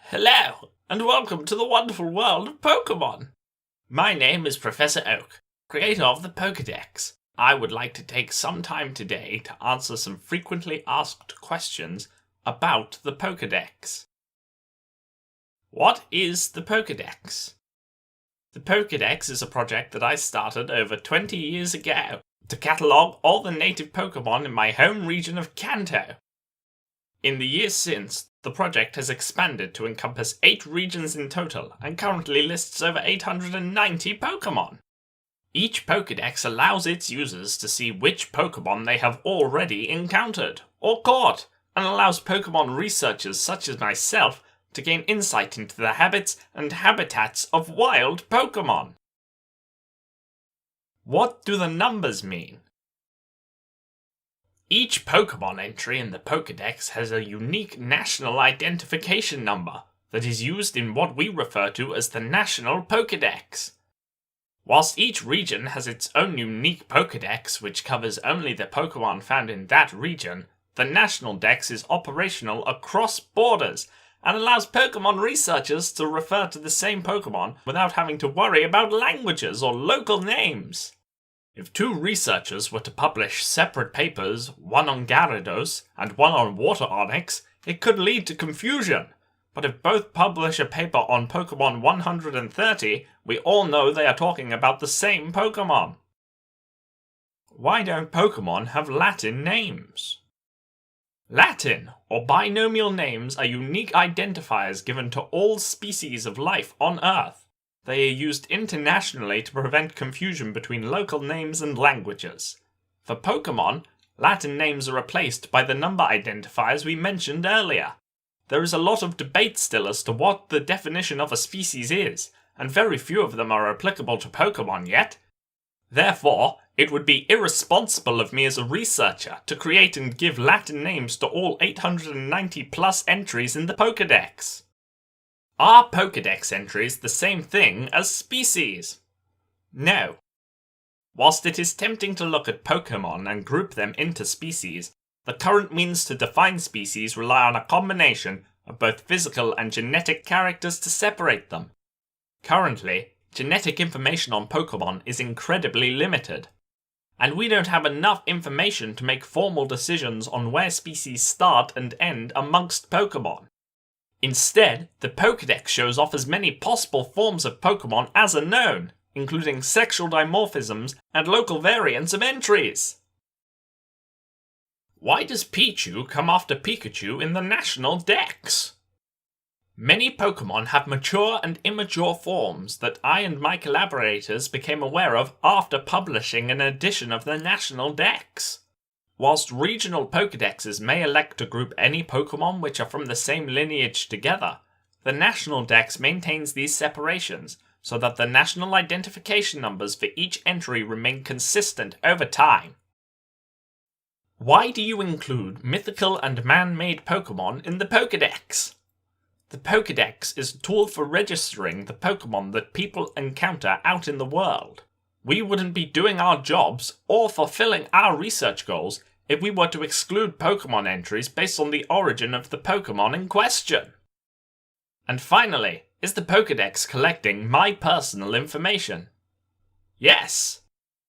Hello, and welcome to the wonderful world of Pokémon! My name is Professor Oak, creator of the Pokédex. I would like to take some time today to answer some frequently asked questions about the Pokédex. What is the Pokédex? The Pokédex is a project that I started over 20 years ago to catalogue all the native Pokémon in my home region of Kanto. In the years since, the project has expanded to encompass 8 regions in total and currently lists over 890 Pokémon. Each Pokédex allows its users to see which Pokémon they have already encountered or caught, and allows Pokémon researchers such as myself to gain insight into the habits and habitats of wild Pokémon. What do the numbers mean? Each Pokémon entry in the Pokédex has a unique national identification number that is used in what we refer to as the National Pokédex. Whilst each region has its own unique Pokédex which covers only the Pokémon found in that region, the National Dex is operational across borders and allows Pokémon researchers to refer to the same Pokémon without having to worry about languages or local names. If 2 researchers were to publish separate papers, one on Gyarados and one on Water Onix, it could lead to confusion. But if both publish a paper on Pokémon 130, we all know they are talking about the same Pokémon. Why don't Pokémon have Latin names? Latin, or binomial names, are unique identifiers given to all species of life on Earth. They are used internationally to prevent confusion between local names and languages. For Pokémon, Latin names are replaced by the number identifiers we mentioned earlier. There is a lot of debate still as to what the definition of a species is, and very few of them are applicable to Pokémon yet. Therefore, it would be irresponsible of me as a researcher to create and give Latin names to all 890 plus entries in the Pokédex. Are Pokédex entries the same thing as species? No. Whilst it is tempting to look at Pokémon and group them into species, the current means to define species rely on a combination of both physical and genetic characters to separate them. Currently, genetic information on Pokémon is incredibly limited, and we don't have enough information to make formal decisions on where species start and end amongst Pokémon. Instead, the Pokédex shows off as many possible forms of Pokémon as are known, including sexual dimorphisms and local variants of entries. Why does Pichu come after Pikachu in the National Dex? Many Pokémon have mature and immature forms that I and my collaborators became aware of after publishing an edition of the National Dex. Whilst regional Pokédexes may elect to group any Pokémon which are from the same lineage together, the National Dex maintains these separations so that the national identification numbers for each entry remain consistent over time. Why do you include mythical and man-made Pokémon in the Pokédex? The Pokédex is a tool for registering the Pokémon that people encounter out in the world. We wouldn't be doing our jobs or fulfilling our research goals if we were to exclude Pokémon entries based on the origin of the Pokémon in question. And finally, is the Pokédex collecting my personal information? Yes,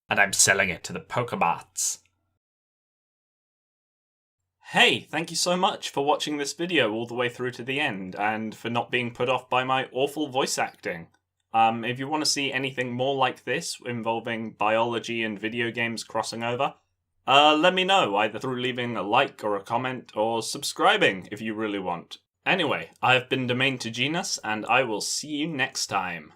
and I'm selling it to the Pokébots. Hey, thank you so much for watching this video all the way through to the end, and for not being put off by my awful voice acting. If you want to see anything more like this, involving biology and video games crossing over, let me know, either through leaving a like or a comment, or subscribing if you really want. Anyway, I've been Domain to Genus, and I will see you next time.